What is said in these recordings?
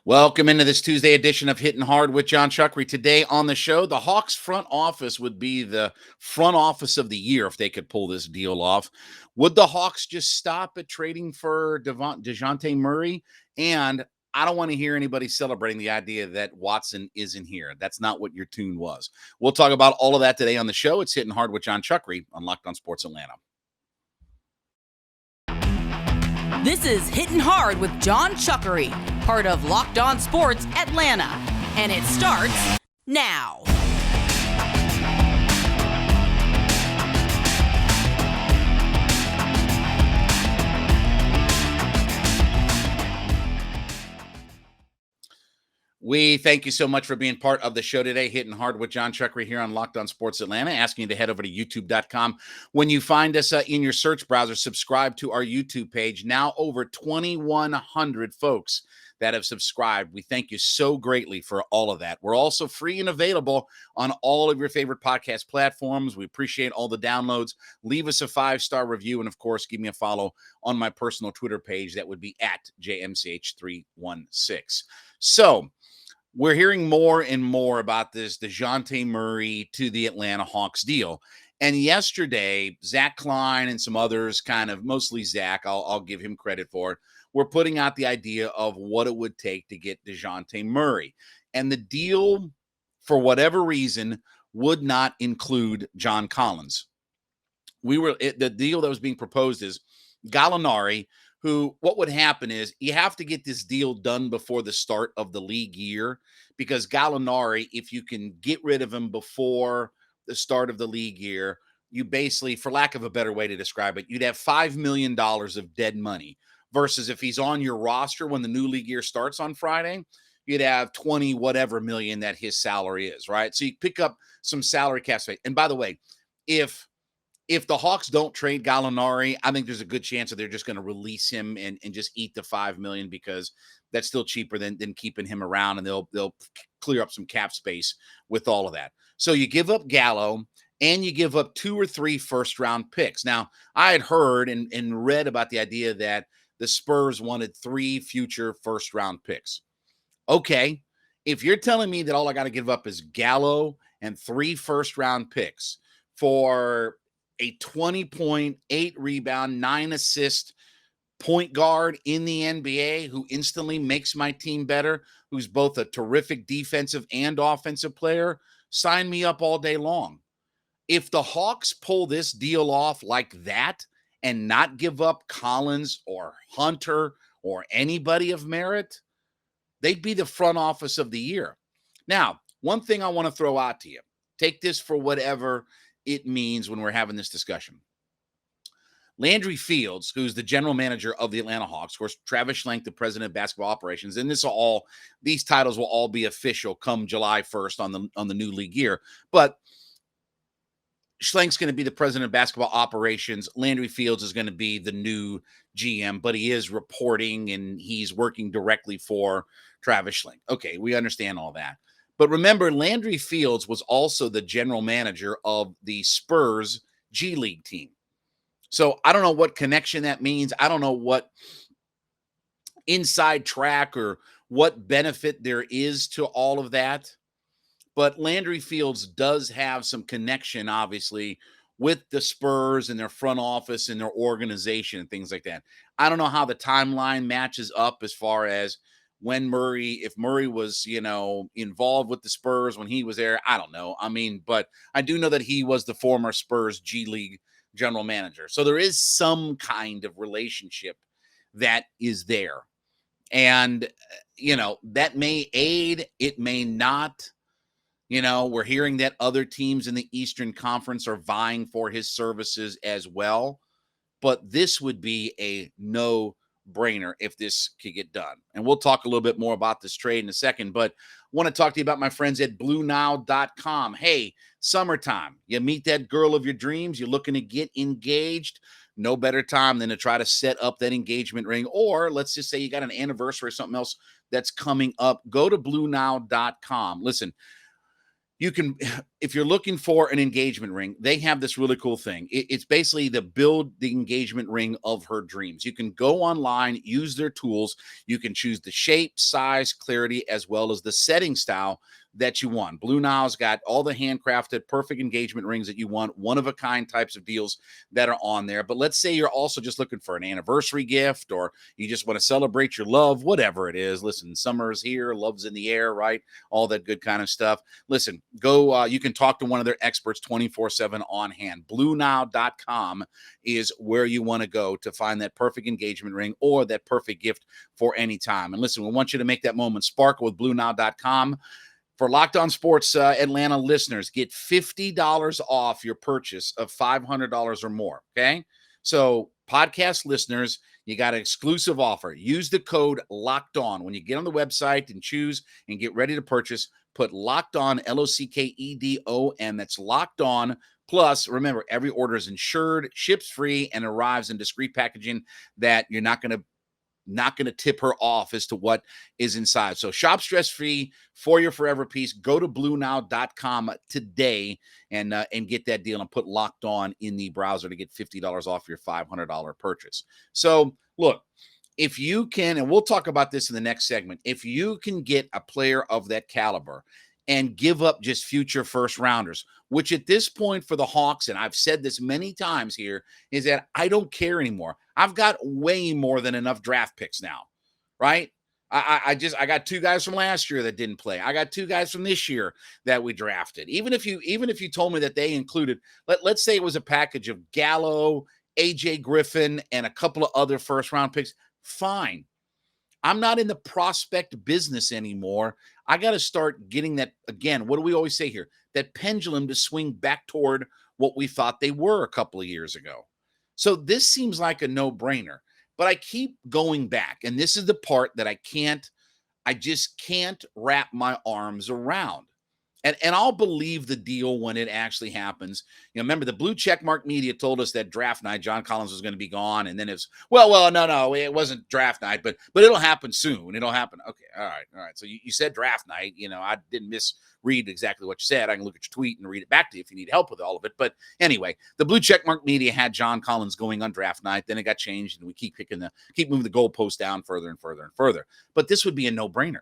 Welcome into this Tuesday edition of Hittin Hard with Jon Chuckery. Today on the show, the Hawks front office would be the front office of the year if they could pull this deal off. Would the Hawks just stop at trading for Dejounte Murray? And I don't want to hear anybody celebrating the idea that Watson isn't here. That's not what your tune was. We'll talk about all of that today on the show. It's Hittin Hard with Jon Chuckery on Locked On Sports Atlanta. This is Hittin' Hard with Jon Chuckery, part of Locked On Sports Atlanta. And it starts now. We thank you so much for being part of the show today, Hittin Hard with Jon Chuckery here on Locked On Sports Atlanta, asking you to head over to youtube.com. When you find us in your search browser, subscribe to our YouTube page. Now over 2,100 folks that have subscribed. We thank you so greatly for all of that. We're also free and available on all of your favorite podcast platforms. We appreciate all the downloads. Leave us a 5-star review, and of course, give me a follow on my personal Twitter page. That would be at JMCH316. So, we're hearing more and more about this Dejounte Murray to the Atlanta Hawks deal. And yesterday, Zach Klein and some others, kind of mostly Zach, I'll give him credit for it, were putting out the idea of what it would take to get Dejounte Murray. And the deal, for whatever reason, would not include John Collins. The deal that was being proposed is Gallinari, who, what would happen is you have to get this deal done before the start of the league year, because Gallinari, if you can get rid of him before the start of the league year, you basically, for lack of a better way to describe it, you'd have $5 million of dead money, versus if he's on your roster when the new league year starts on Friday, you'd have 20 whatever million that his salary is, right? So you pick up some salary cap space. And by the way, if the Hawks don't trade Gallinari, I think there's a good chance that they're just going to release him and just eat the $5 million, because that's still cheaper than keeping him around, and they'll clear up some cap space with all of that. So you give up Gallo and you give up 2 or 3 first-round picks. Now, I had heard and read about the idea that the Spurs wanted 3 future first-round picks. Okay, if you're telling me that all I got to give up is Gallo and 3 first-round picks for a 20-point, 8-rebound, 9-assist point guard in the NBA who instantly makes my team better, who's both a terrific defensive and offensive player, sign me up all day long. If the Hawks pull this deal off like that and not give up Collins or Hunter or anybody of merit, they'd be the front office of the year. Now, one thing I want to throw out to you, take this for whatever it means when we're having this discussion. Landry Fields, who's the general manager of the Atlanta Hawks, of course, Travis Schlenk, the president of basketball operations, and these titles will all be official come July 1st on the new league year. But Schlenk's going to be the president of basketball operations. Landry Fields is going to be the new GM, but he is reporting and he's working directly for Travis Schlenk. Okay, we understand all that. But remember, Landry Fields was also the general manager of the Spurs G League team. So I don't know what connection that means. I don't know what inside track or what benefit there is to all of that. But Landry Fields does have some connection, obviously, with the Spurs and their front office and their organization and things like that. I don't know how the timeline matches up as far as if Murray was, involved with the Spurs when he was there. I don't know. I mean, but I do know that he was the former Spurs G League general manager. So there is some kind of relationship that is there. And, that may aid, it may not. We're hearing that other teams in the Eastern Conference are vying for his services as well. But this would be a no-brainer if this could get done. And we'll talk a little bit more about this trade in a second. But I want to talk to you about my friends at BlueNile.com. Hey, summertime. You meet that girl of your dreams. You're looking to get engaged. No better time than to try to set up that engagement ring. Or let's just say you got an anniversary or something else that's coming up. Go to BlueNile.com. Listen, if you're looking for an engagement ring, they have this really cool thing. It's basically the build the engagement ring of her dreams. You can go online, use their tools. You can choose the shape, size, clarity, as well as the setting style that you want. Blue Nile's got all the handcrafted, perfect engagement rings that you want, one-of-a-kind types of deals that are on there. But let's say you're also just looking for an anniversary gift, or you just want to celebrate your love, whatever it is. Listen, summer's here, love's in the air, right? All that good kind of stuff. Listen, go, you can talk to one of their experts 24/7 on hand. BlueNile.com is where you want to go to find that perfect engagement ring or that perfect gift for any time. And listen, we want you to make that moment sparkle with BlueNile.com. For Locked On Sports Atlanta listeners, get $50 off your purchase of $500 or more, okay? So podcast listeners, you got an exclusive offer. Use the code Locked On. When you get on the website and choose and get ready to purchase, put Locked On, LOCKEDON, that's Locked On. Plus, remember, every order is insured, ships free, and arrives in discreet packaging that you're not going to tip her off as to what is inside. So shop stress-free for your forever piece. Go to BlueNile.com today and get that deal and put Locked On in the browser to get $50 off your $500 purchase. So look, if you can, and we'll talk about this in the next segment, if you can get a player of that caliber and give up just future first rounders, which at this point for the Hawks, and I've said this many times here, is that I don't care anymore. I've got way more than enough draft picks now, right? I got two guys from last year that didn't play. I got two guys from this year that we drafted. Even if you told me that they included, let's say it was a package of Gallo, AJ Griffin, and a couple of other first round picks, fine. I'm not in the prospect business anymore. I got to start getting that, again, what do we always say here? That pendulum to swing back toward what we thought they were a couple of years ago. So this seems like a no-brainer, but I keep going back, and this is the part that I just can't wrap my arms around. And I'll believe the deal when it actually happens. You know, remember the blue checkmark media told us that draft night John Collins was going to be gone, and then it's no, it wasn't draft night, but it'll happen soon. It'll happen. Okay, all right. So you said draft night. You know, I didn't misread exactly what you said. I can look at your tweet and read it back to you if you need help with all of it. But anyway, the blue checkmark media had John Collins going on draft night. Then it got changed, and we keep moving the goalpost down further and further and further. But this would be a no-brainer.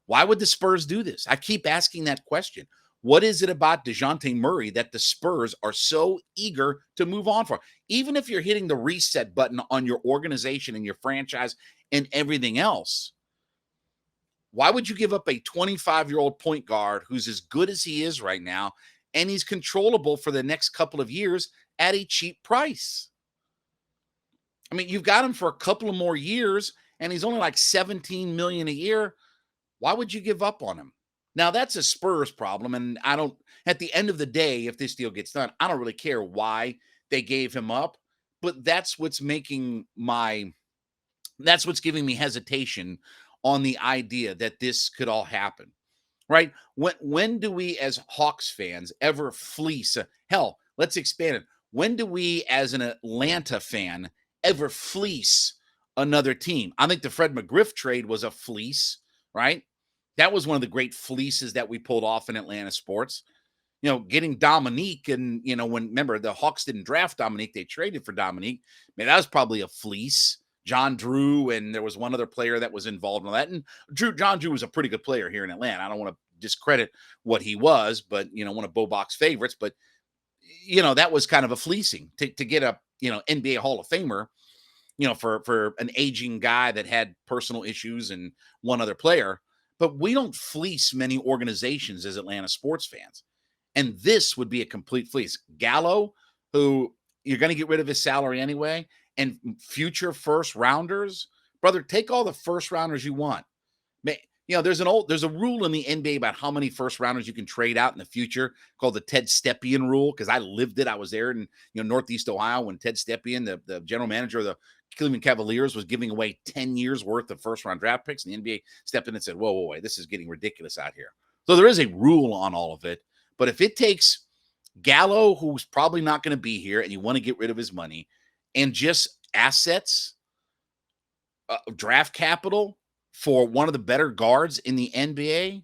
Why would the Spurs do this? I keep asking that question. What is it about Dejounte Murray that the Spurs are so eager to move on for? Even if you're hitting the reset button on your organization and your franchise and everything else, why would you give up a 25-year-old point guard who's as good as he is right now, and he's controllable for the next couple of years at a cheap price? I mean, you've got him for a couple of more years, and he's only like $17 million a year. Why would you give up on him? Now, that's a Spurs problem, and at the end of the day, if this deal gets done, I don't really care why they gave him up, but that's what's giving me hesitation on the idea that this could all happen, right? When do we as Hawks fans ever fleece? Hell, let's expand it. When do we as an Atlanta fan ever fleece another team? I think the Fred McGriff trade was a fleece, right? That was one of the great fleeces that we pulled off in Atlanta sports. You know, getting Dominique, and, you know, remember, the Hawks didn't draft Dominique, they traded for Dominique. Man, that was probably a fleece. John Drew, and there was one other player that was involved in that. And John Drew was a pretty good player here in Atlanta. I don't want to discredit what he was, but, you know, one of Bobach's favorites. But, you know, that was kind of a fleecing to get a, you know, NBA Hall of Famer, you know, for an aging guy that had personal issues and one other player. But we don't fleece many organizations as Atlanta sports fans. And this would be a complete fleece. Gallo, who you're going to get rid of his salary anyway, and future first rounders, brother, take all the first rounders you want. You know, there's a rule in the NBA about how many first rounders you can trade out in the future called the Ted Stepien rule, because I lived it. I was there in, you know, Northeast Ohio when Ted Stepien, the general manager of the Cleveland Cavaliers, was giving away 10 years worth of first round draft picks, and the NBA stepped in and said, whoa, wait, this is getting ridiculous out here. So there is a rule on all of it. But if it takes Gallo, who's probably not going to be here, and you want to get rid of his money, and just assets, draft capital for one of the better guards in the NBA,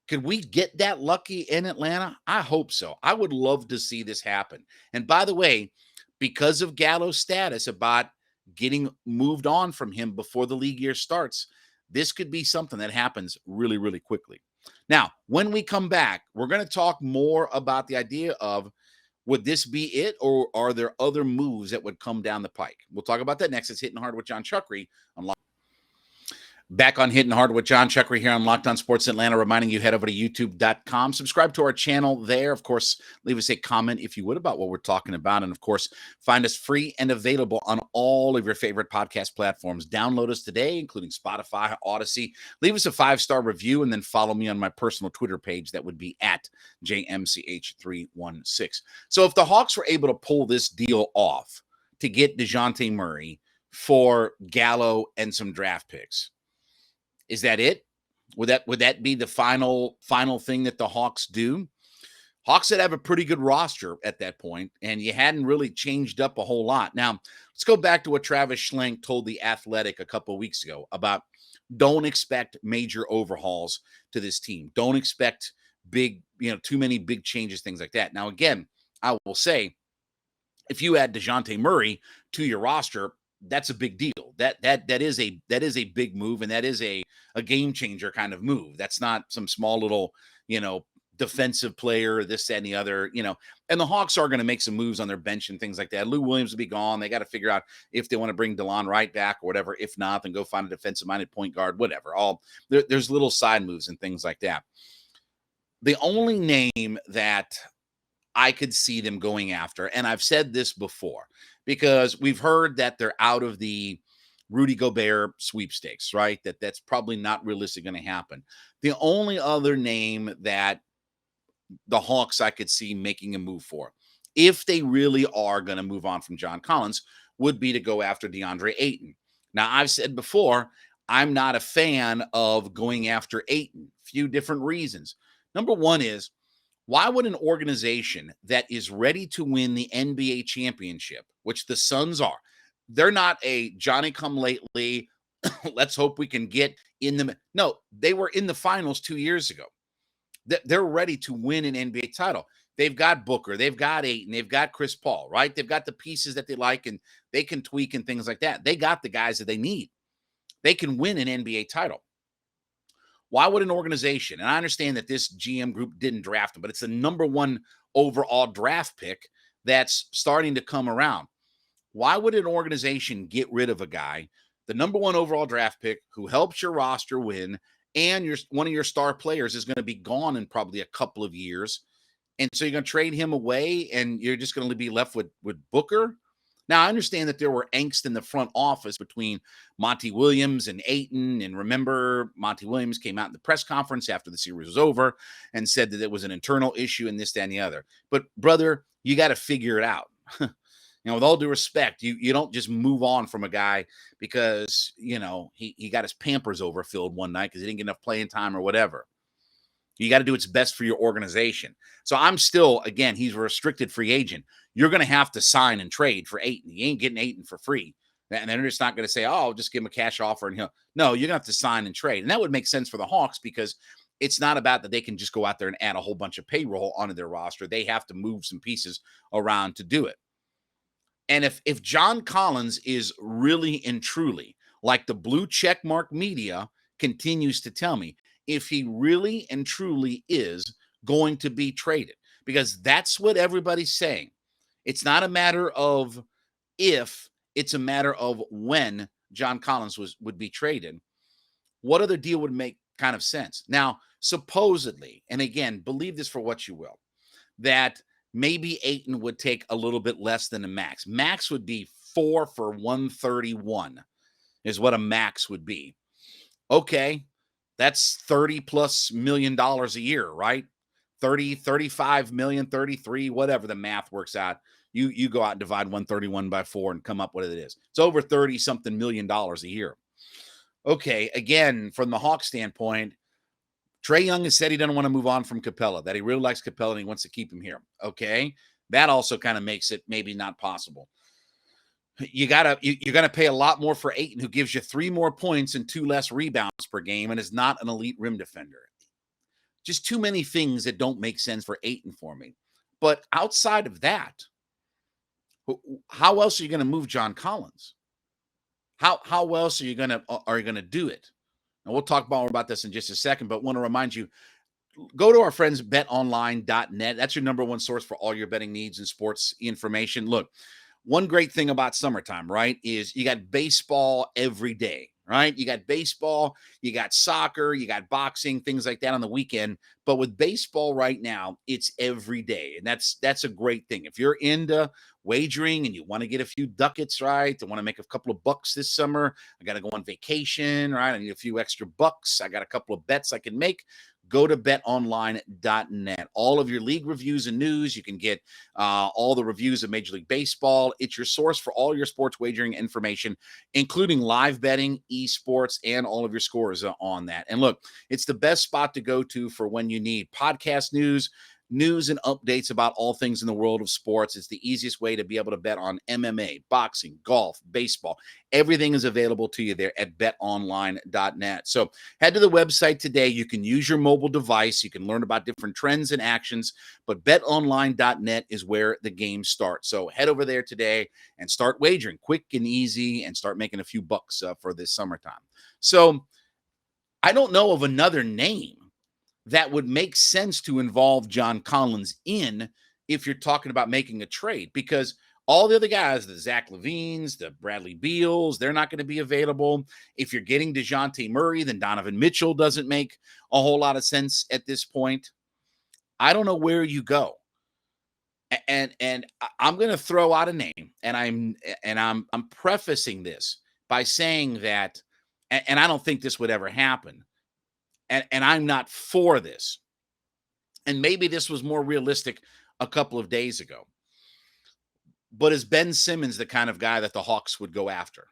Could we get that lucky in Atlanta? I hope so. I would love to see this happen. And by the way, because of Gallo's status about getting moved on from him before the league year starts, this could be something that happens really, really quickly. Now, when we come back, we're going to talk more about the idea of, would this be it, or are there other moves that would come down the pike? We'll talk about that next. It's Hittin' Hard with Jon Chuckery on Back on Hittin' Hard with Jon Chuckery here on Locked On Sports Atlanta, reminding you head over to youtube.com. Subscribe to our channel there. Of course, leave us a comment if you would about what we're talking about. And of course, find us free and available on all of your favorite podcast platforms. Download us today, including Spotify, Odyssey. Leave us a 5-star review and then follow me on my personal Twitter page. That would be at JMCH316. So if the Hawks were able to pull this deal off to get Dejounte Murray for Gallo and some draft picks, is that it? Would that be the final thing that the Hawks do? Hawks would have a pretty good roster at that point, and you hadn't really changed up a whole lot. Now, let's go back to what Travis Schlenk told The Athletic a couple of weeks ago about don't expect major overhauls to this team. Don't expect big, too many big changes, things like that. Now, again, I will say, if you add Dejounte Murray to your roster, that's a big deal. That is a big move, and that is a game changer kind of move. That's not some small little, defensive player, this, that, and the other, and the Hawks are going to make some moves on their bench and things like that. Lou Williams will be gone. They got to figure out if they want to bring DeLon Wright back or whatever. If not, then go find a defensive-minded point guard, whatever. There's little side moves and things like that. The only name that I could see them going after, and I've said this before, because we've heard that they're out of the Rudy Gobert sweepstakes, right? That's probably not realistic going to happen. The only other name that the Hawks I could see making a move for, if they really are going to move on from John Collins, would be to go after DeAndre Ayton. Now, I've said before, I'm not a fan of going after Ayton. Few different reasons. Number one is, why would an organization that is ready to win the NBA championship, which the Suns are, they're not a Johnny-come-lately, let's hope we can get in the – no, they were in the finals 2 years ago. They're ready to win an NBA title. They've got Booker. They've got Ayton. They've got Chris Paul, right? They've got the pieces that they like, and they can tweak and things like that. They got the guys that they need. They can win an NBA title. Why would an organization, and I understand that this GM group didn't draft him, but it's the number one overall draft pick that's starting to come around. Why would an organization get rid of a guy, the number one overall draft pick, who helps your roster win, and one of your star players is going to be gone in probably a couple of years, and so you're going to trade him away, and you're just going to be left with Booker? Now, I understand that there were angst in the front office between Monty Williams and Ayton. And remember, Monty Williams came out in the press conference after the series was over and said that it was an internal issue and this, that, and the other. But, brother, you got to figure it out. With all due respect, you don't just move on from a guy because, he got his Pampers overfilled one night because he didn't get enough playing time or whatever. You got to do what's best for your organization. So I'm still, again, he's a restricted free agent. You're going to have to sign and trade for Ayton. You ain't getting Ayton for free. And they're just not going to say, oh, just give him a cash offer. And no, you're going to have to sign and trade. And that would make sense for the Hawks because it's not about that they can just go out there and add a whole bunch of payroll onto their roster. They have to move some pieces around to do it. And if John Collins is really and truly, like the blue checkmark media continues to tell me, if he really and truly is going to be traded, because that's what everybody's saying. It's not a matter of if, it's a matter of when John Collins would be traded. What other deal would make kind of sense? Now, supposedly, and again, believe this for what you will, that maybe Ayton would take a little bit less than a max. Max would be 4 for $131 is what a max would be. Okay. That's $30+ million a year, right? 30, 35 million, 33, whatever the math works out. You go out and divide 131 by 4 and come up with what it is. It's over 30-something million a year. Okay, again, from the Hawks standpoint, Trae Young has said he doesn't want to move on from Capella, that he really likes Capella and he wants to keep him here. Okay, that also kind of makes it maybe not possible. You're going to pay a lot more for Ayton, who gives you 3 more points and 2 less rebounds per game and is not an elite rim defender. Just too many things that don't make sense for Ayton for me. But outside of that, how else are you going to move John Collins? How else are you going to do it? And we'll talk more about this in just a second, but want to remind you, go to our friends betonline.net. That's your number one source for all your betting needs and sports information. Look, one great thing about summertime, right, is you got baseball every day, right? You got baseball, you got soccer, you got boxing, things like that on the weekend. But with baseball right now, it's every day. And that's a great thing. If you're into wagering and you want to get a few ducats, right? I want to make a couple of bucks this summer. I got to go on vacation, right? I need a few extra bucks. I got a couple of bets I can make. Go to betonline.net. All of your league reviews and news. You can get all the reviews of Major League Baseball. It's your source for all your sports wagering information, including live betting, esports, and all of your scores on that. And look, it's the best spot to go to for when you need podcast news and updates about all things in the world of sports. It's the easiest way to be able to bet on MMA, boxing, golf, baseball. Everything is available to you there at betonline.net. So head to the website today. You can use your mobile device. You can learn about different trends and actions, but betonline.net is where the game starts. So head over there today and start wagering quick and easy and start making a few bucks for this summertime. So I don't know of another name that would make sense to involve John Collins in if you're talking about making a trade, because all the other guys, the Zach LaVines, the Bradley Beals, they're not going to be available. If you're getting Dejounte Murray, then Donovan Mitchell doesn't make a whole lot of sense at this point. I don't know where you go. And I'm going to throw out a name, and I'm prefacing this by saying that, and I don't think this would ever happen. And I'm not for this. And maybe this was more realistic a couple of days ago. But is Ben Simmons the kind of guy that the Hawks would go after?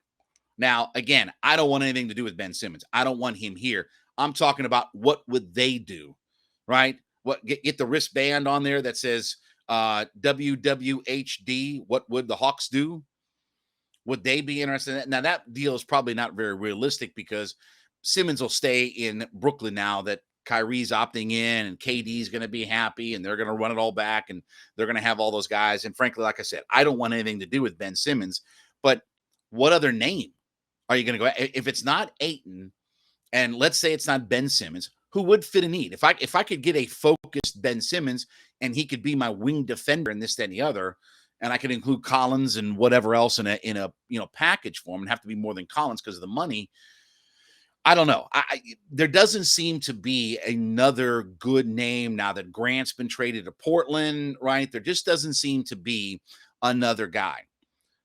Now, again, I don't want anything to do with Ben Simmons. I don't want him here. I'm talking about what would they do, right? Get the wristband on there that says WWHD. What would the Hawks do? Would they be interested in that? Now, that deal is probably not very realistic because Simmons will stay in Brooklyn now that Kyrie's opting in and KD's going to be happy and they're going to run it all back and they're going to have all those guys. And frankly, like I said, I don't want anything to do with Ben Simmons, but what other name are you going to go? If it's not Ayton, and let's say it's not Ben Simmons, who would fit a need? If I could get a focused Ben Simmons and he could be my wing defender and this, that, and the other, and I could include Collins and whatever else in a package for him, and have to be more than Collins because of the money. I don't know. There doesn't seem to be another good name now that Grant's been traded to Portland, right? There just doesn't seem to be another guy.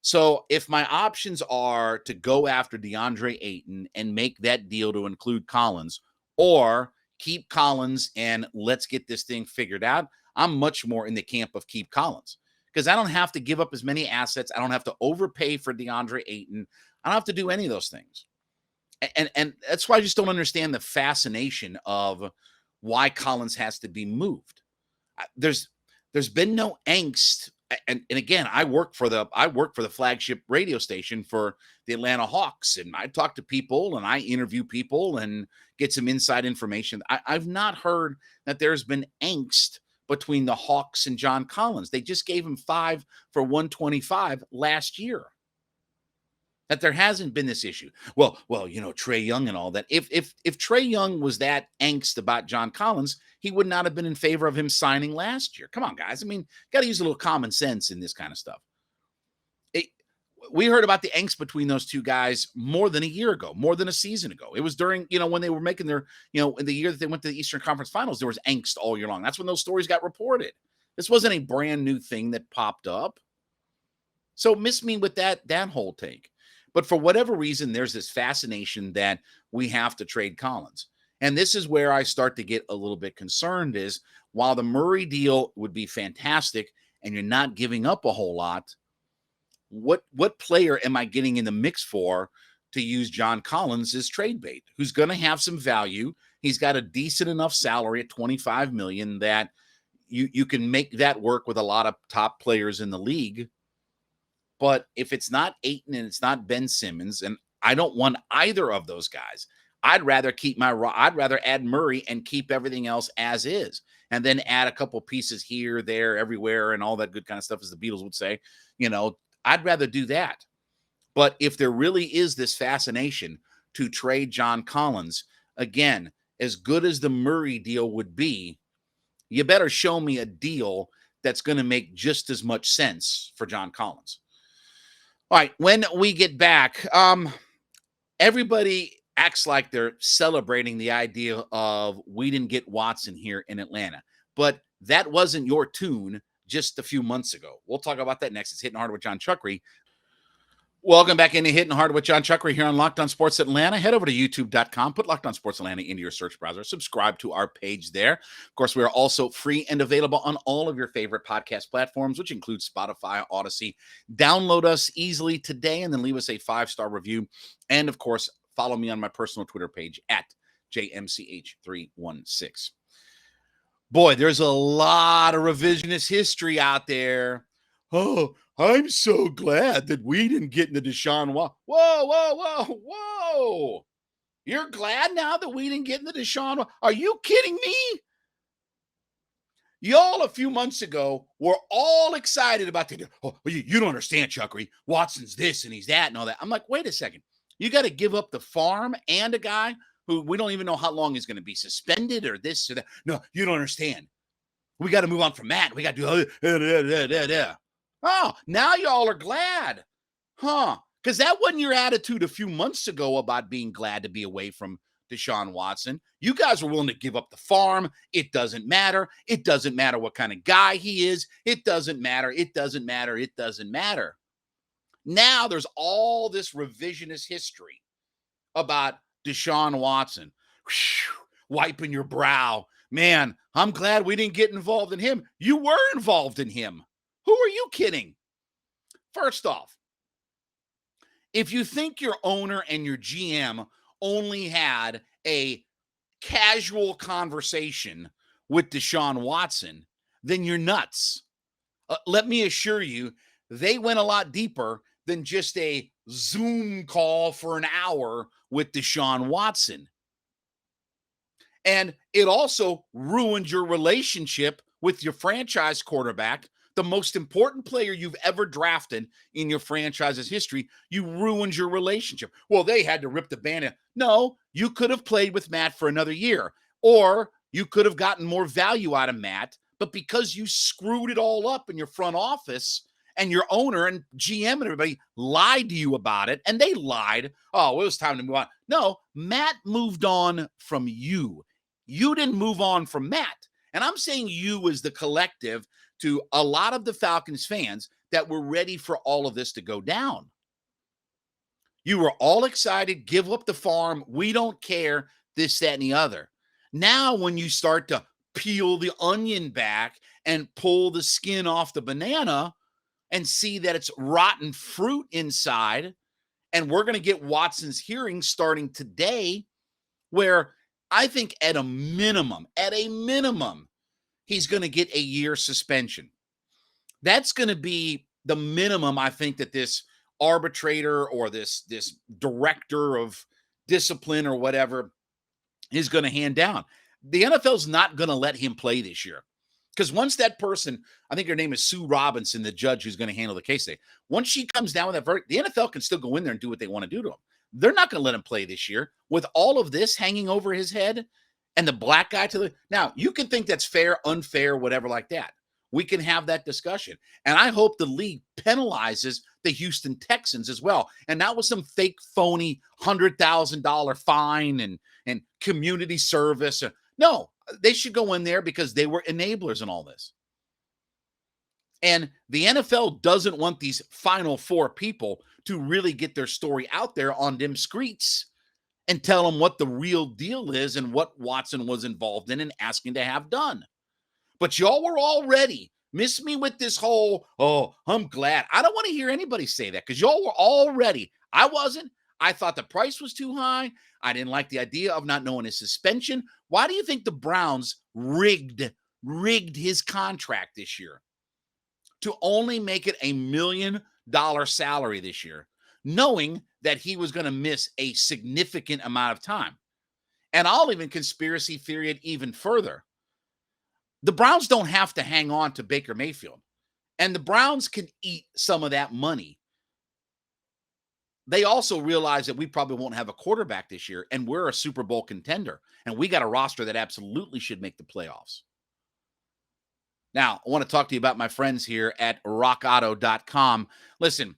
So if my options are to go after DeAndre Ayton and make that deal to include Collins, or keep Collins and let's get this thing figured out, I'm much more in the camp of keep Collins because I don't have to give up as many assets. I don't have to overpay for DeAndre Ayton. I don't have to do any of those things. And that's why I just don't understand the fascination of why Collins has to be moved. There's been no angst. And again, I work for the flagship radio station for the Atlanta Hawks, and I talk to people and I interview people and get some inside information. I've not heard that there's been angst between the Hawks and John Collins. They just gave him 5 for $125 last year. That there hasn't been this issue. Well, Trae Young and all that. If Trae Young was that angst about John Collins, he would not have been in favor of him signing last year. Come on, guys. I mean, got to use a little common sense in this kind of stuff. We heard about the angst between those two guys more than a year ago, more than a season ago. It was during, when they were making their, in the year that they went to the Eastern Conference Finals, there was angst all year long. That's when those stories got reported. This wasn't a brand new thing that popped up. So miss me with that whole take. But for whatever reason, there's this fascination that we have to trade Collins. And this is where I start to get a little bit concerned is while the Murray deal would be fantastic and you're not giving up a whole lot, what player am I getting in the mix for to use John Collins as trade bait, who's going to have some value? He's got a decent enough salary at $25 million that you can make that work with a lot of top players in the league. But if it's not Ayton and it's not Ben Simmons, and I don't want either of those guys, I'd rather add Murray and keep everything else as is, and then add a couple pieces here, there, everywhere, and all that good kind of stuff, as the Beatles would say. I'd rather do that. But if there really is this fascination to trade John Collins, again, as good as the Murray deal would be, you better show me a deal that's going to make just as much sense for John Collins. All right, when we get back, everybody acts like they're celebrating the idea of we didn't get Watson here in Atlanta, but that wasn't your tune just a few months ago. We'll talk about that next. It's Hittin' Hard with Jon Chuckery. Welcome back into Hittin' Hard with Jon Chuckery here on Locked On Sports Atlanta. Head over to youtube.com, put Locked On Sports Atlanta into your search browser, subscribe to our page there. Of course, we are also free and available on all of your favorite podcast platforms, which includes Spotify, Odyssey. Download us easily today and then leave us a 5-star review. And of course, follow me on my personal Twitter page at JMCH316. Boy, there's a lot of revisionist history out there. Oh, I'm so glad that we didn't get into Deshaun Watson. Whoa. You're glad now that we didn't get into Deshaun Watson? Are you kidding me? Y'all a few months ago were all excited about you don't understand, Chuckery. Watson's this and he's that and all that. I'm like, wait a second. You got to give up the farm and a guy who we don't even know how long he's going to be suspended or this or that. No, you don't understand. We got to move on from that. We got to do Oh, now y'all are glad. Huh? Because that wasn't your attitude a few months ago about being glad to be away from Deshaun Watson. You guys were willing to give up the farm. It doesn't matter. It doesn't matter what kind of guy he is. It doesn't matter. It doesn't matter. It doesn't matter. Now there's all this revisionist history about Deshaun Watson. Whew, wiping your brow. Man, I'm glad we didn't get involved in him. You were involved in him. Who are you kidding? First off, if you think your owner and your GM only had a casual conversation with Deshaun Watson, then you're nuts. Let me assure you, they went a lot deeper than just a Zoom call for an hour with Deshaun Watson. And it also ruined your relationship with your franchise quarterback, the most important player you've ever drafted in your franchise's history. You ruined your relationship. Well, they had to rip the band-aid. No, you could have played with Matt for another year, or you could have gotten more value out of Matt, but because you screwed it all up in your front office and your owner and GM and everybody lied to you about it, and they lied. Oh, it was time to move on. No, Matt moved on from you. You didn't move on from Matt. And I'm saying you as the collective to a lot of the Falcons fans that were ready for all of this to go down. You were all excited, give up the farm, we don't care, this, that, and the other. Now, when you start to peel the onion back and pull the skin off the banana and see that it's rotten fruit inside, and we're going to get Watson's hearing starting today, where I think at a minimum, he's going to get a year suspension. That's going to be the minimum, I think, that this arbitrator or this director of discipline or whatever is going to hand down. The NFL's not going to let him play this year. Because once that person, I think her name is Sue Robinson, the judge who's going to handle the case today, once she comes down with that verdict, the NFL can still go in there and do what they want to do to him. They're not going to let him play this year with all of this hanging over his head and the black guy to the... Now, you can think that's fair, unfair, whatever like that. We can have that discussion. And I hope the league penalizes the Houston Texans as well. And not with some fake, phony $100,000 fine and community service. No, they should go in there because they were enablers in all this. And the NFL doesn't want these final four people to really get their story out there on them streets and tell them what the real deal is and what Watson was involved in and asking to have done. But y'all were all ready. Miss me with this whole, oh, I'm glad. I don't want to hear anybody say that because y'all were all ready. I wasn't. I thought the price was too high. I didn't like the idea of not knowing his suspension. Why do you think the Browns rigged his contract this year to only make it $1 million salary this year, knowing that he was going to miss a significant amount of time? And I'll even conspiracy theory it even further. The Browns don't have to hang on to Baker Mayfield. And the Browns can eat some of that money. They also realize that we probably won't have a quarterback this year, and we're a Super Bowl contender. And we got a roster that absolutely should make the playoffs. Now, I want to talk to you about my friends here at rockauto.com. Listen,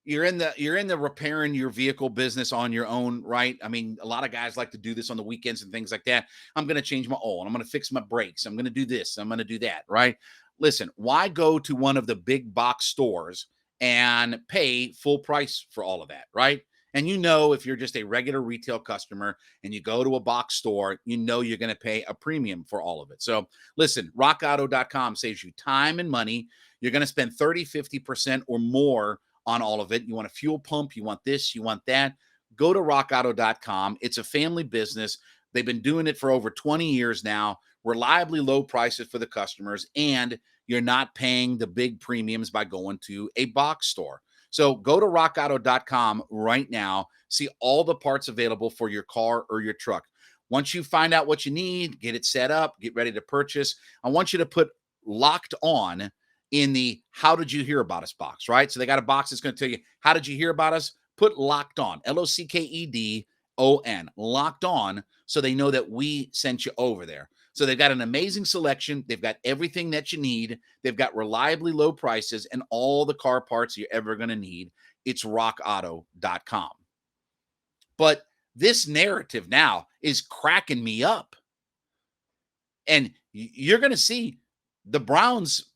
you're in the repairing your vehicle business on your own, right? I mean, a lot of guys like to do this on the weekends and things like that. I'm going to change my oil, and I'm going to fix my brakes. I'm going to do this, I'm going to do that, right? Listen, why go to one of the big box stores and pay full price for all of that, right? And if you're just a regular retail customer and you go to a box store, you're going to pay a premium for all of it. So listen, rockauto.com saves you time and money. You're going to spend 30, 50% or more on all of it. You want a fuel pump, you want this, you want that. Go to rockauto.com. It's a family business. They've been doing it for over 20 years now. Reliably low prices for the customers, and you're not paying the big premiums by going to a box store. So go to rockauto.com right now. See all the parts available for your car or your truck. Once you find out what you need, get it set up, get ready to purchase. I want you to put locked on in the how did you hear about us box, right? So they got a box that's going to tell you, how did you hear about us? Put locked on, LOCKEDON, locked on, so they know that we sent you over there. So they've got an amazing selection. They've got everything that you need. They've got reliably low prices and all the car parts you're ever going to need. It's rockauto.com. But this narrative now is cracking me up. And you're going to see the Browns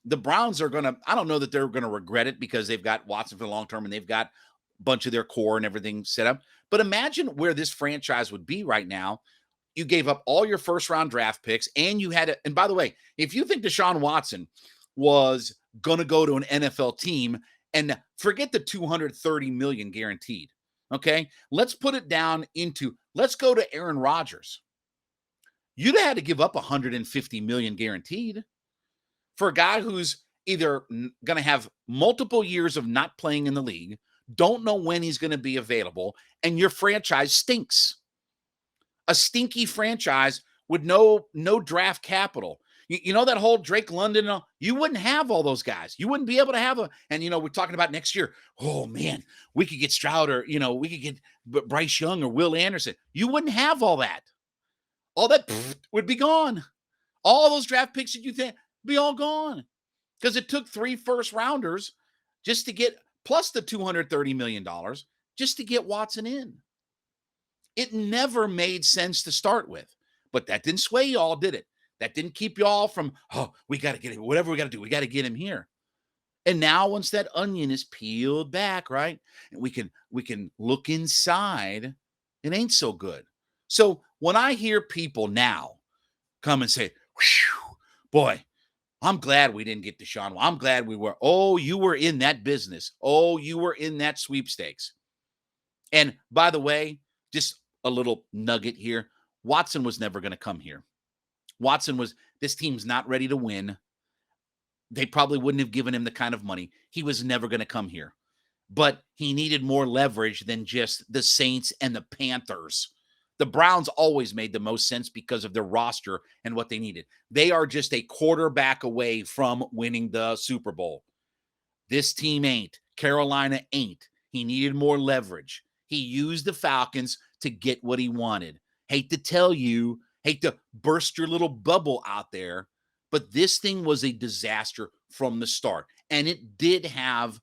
are going to, I don't know that they're going to regret it because they've got Watson for the long term and they've got a bunch of their core and everything set up. But imagine where this franchise would be right now. You gave up all your first round draft picks and you had it. And by the way, if you think Deshaun Watson was going to go to an NFL team, and forget the $230 million guaranteed. Okay. Let's put it down into, let's go to Aaron Rodgers. You'd have had to give up $150 million guaranteed for a guy who's either going to have multiple years of not playing in the league, don't know when he's going to be available, and your franchise stinks. A stinky franchise with no draft capital. You know that whole Drake London, you wouldn't have all those guys. You wouldn't be able to have and we're talking about next year. Oh man, we could get Stroud or, we could get Bryce Young or Will Anderson. You wouldn't have all that. All that would be gone. All those draft picks that you think be all gone because it took 3 first rounders just to get, plus the $230 million just to get Watson in. It never made sense to start with, but that didn't sway y'all, did it? That didn't keep y'all from, we got to get him, whatever we got to do, we got to get him here. And now once that onion is peeled back, right, and we can look inside, it ain't so good. So when I hear people now come and say, boy, I'm glad we didn't get Deshaun. I'm glad we were. Oh, you were in that business. Oh, you were in that sweepstakes. And by the way, just a little nugget here. Watson was never going to come here. This team's not ready to win. They probably wouldn't have given him the kind of money. He was never going to come here. But he needed more leverage than just the Saints and the Panthers. The Browns always made the most sense because of their roster and what they needed. They are just a quarterback away from winning the Super Bowl. This team ain't. Carolina ain't. He needed more leverage. He used the Falcons to get what he wanted. Hate to tell you, hate to burst your little bubble out there, but this thing was a disaster from the start. And it did have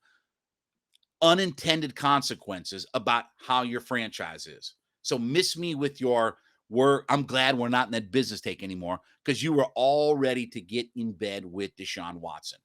unintended consequences about how your franchise is. So miss me with your, I'm glad we're not in that business take anymore, because you were all ready to get in bed with Deshaun Watson.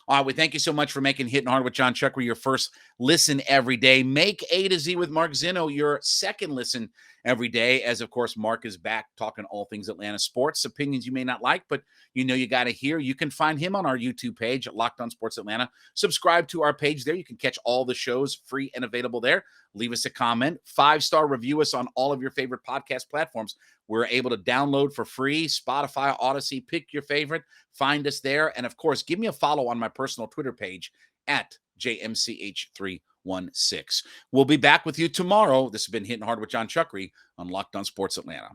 All right, we thank you so much for making Hittin' Hard with Jon Chuckery your first listen every day. Make A to Z with Mark Zinno your second listen every day, as, of course, Mark is back talking all things Atlanta sports, opinions you may not like, but you got to hear. You can find him on our YouTube page at Locked On Sports Atlanta. Subscribe to our page there. You can catch all the shows free and available there. Leave us a comment. 5-star review us on all of your favorite podcast platforms. We're able to download for free, Spotify, Odyssey. Pick your favorite. Find us there. And, of course, give me a follow on my personal Twitter page at JMCH316. We'll be back with you tomorrow. This has been Hittin' Hard with Jon Chuckery on Locked On Sports Atlanta.